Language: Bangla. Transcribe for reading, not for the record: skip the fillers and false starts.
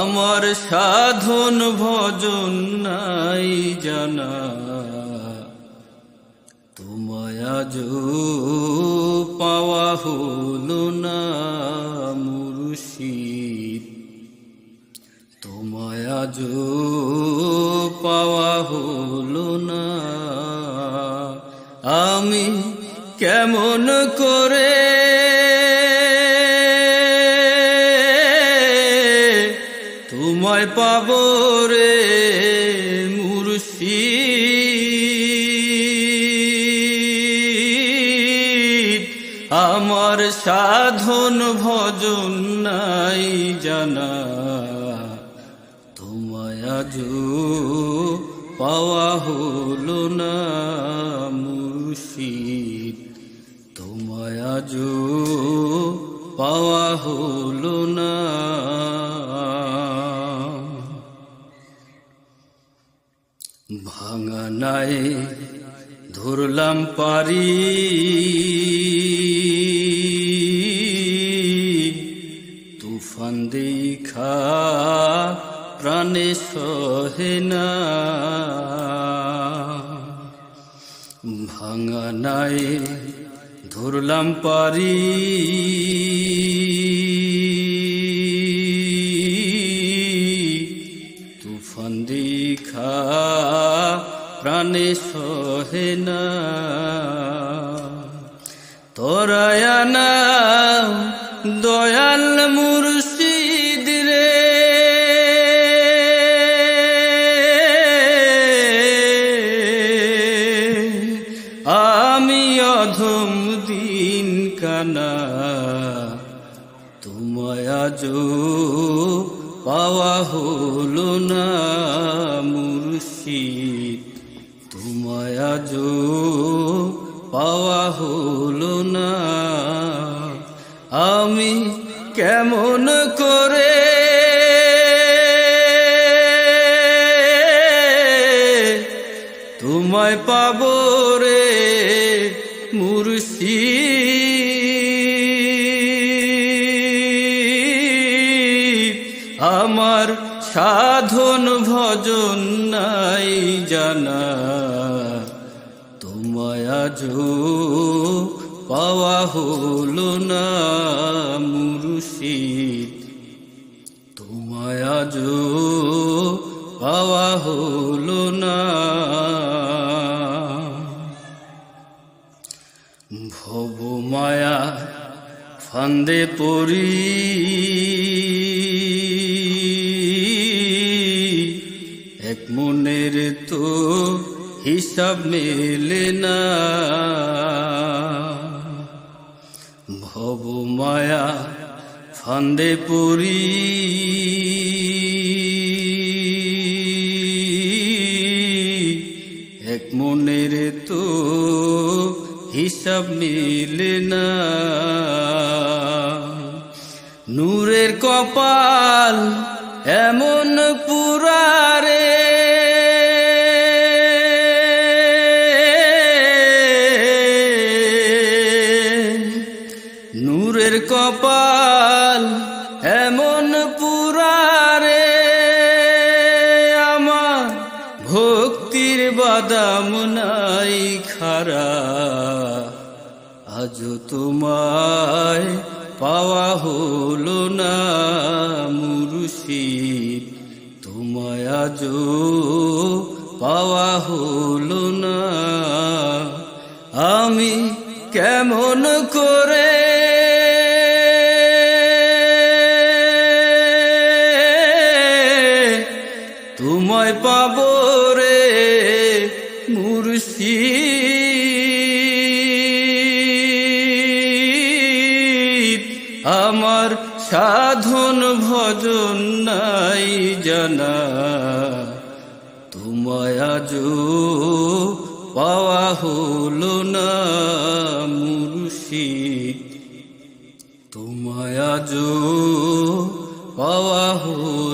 আমার সাধন ভজন নাই জানা, তোমায় আজ পাওয়া হলো না মুর্শিদ, তোমায় আজ পাওয়া হলো না। আমি কেমন করে তোমায় পাবো রে মুর্শিদ, আমার সাধন ভজন নাই জানা, তোমায় আজ পাওয়া হলো না মুর্শিদ, তোমায় আজ পাওয়া হলো না। ভাঙা নাই ধরলাম পারি, তুফান দেখা প্রাণে সহে না। ভাঙা নাই ধরলাম পারি, তুফান দেখা প্রাণে সহে না। তোরায়ানা দয়াল মুর্শিদ রে, আমি অধম দিন কানা, তোমায় আজ পাওয়া হলো না মুর্শিদ, তোমায় আজ পাওয়া হলো না। আমি কেমন করে তোমায় পাবো রে মুর্শিদ, আমার সাধন ভজন নাই জানা, তোমায় আজ পাওয়া হলো না মুর্শিদ, তোমায় আজ পাওয়া হলো না। ভব মায়া ফান্দে পড়ি, এক মনের তো হিসাব মেলে না। ভব মায়া ফান্দে পড়ি, এক মনের তো হিসাব মিলে না। নূরের কপাল এমন পুরারে, নূরের কপাল এমন পুরারে, আমার ভক্তির বাদাম নাই খারা, আজ তোমায় পাওয়া হলো না মুর্শিদ, তোমায় আজ পাওয়া হলো না। আমি কেমন করে তোমায় পাবো রে মুর্শিদ, আমার সাধন ভজন নাই জানা, তোমায় আজ পাওয়া হলো না মুর্শিদ, তোমায় আজ পাওয়া হলো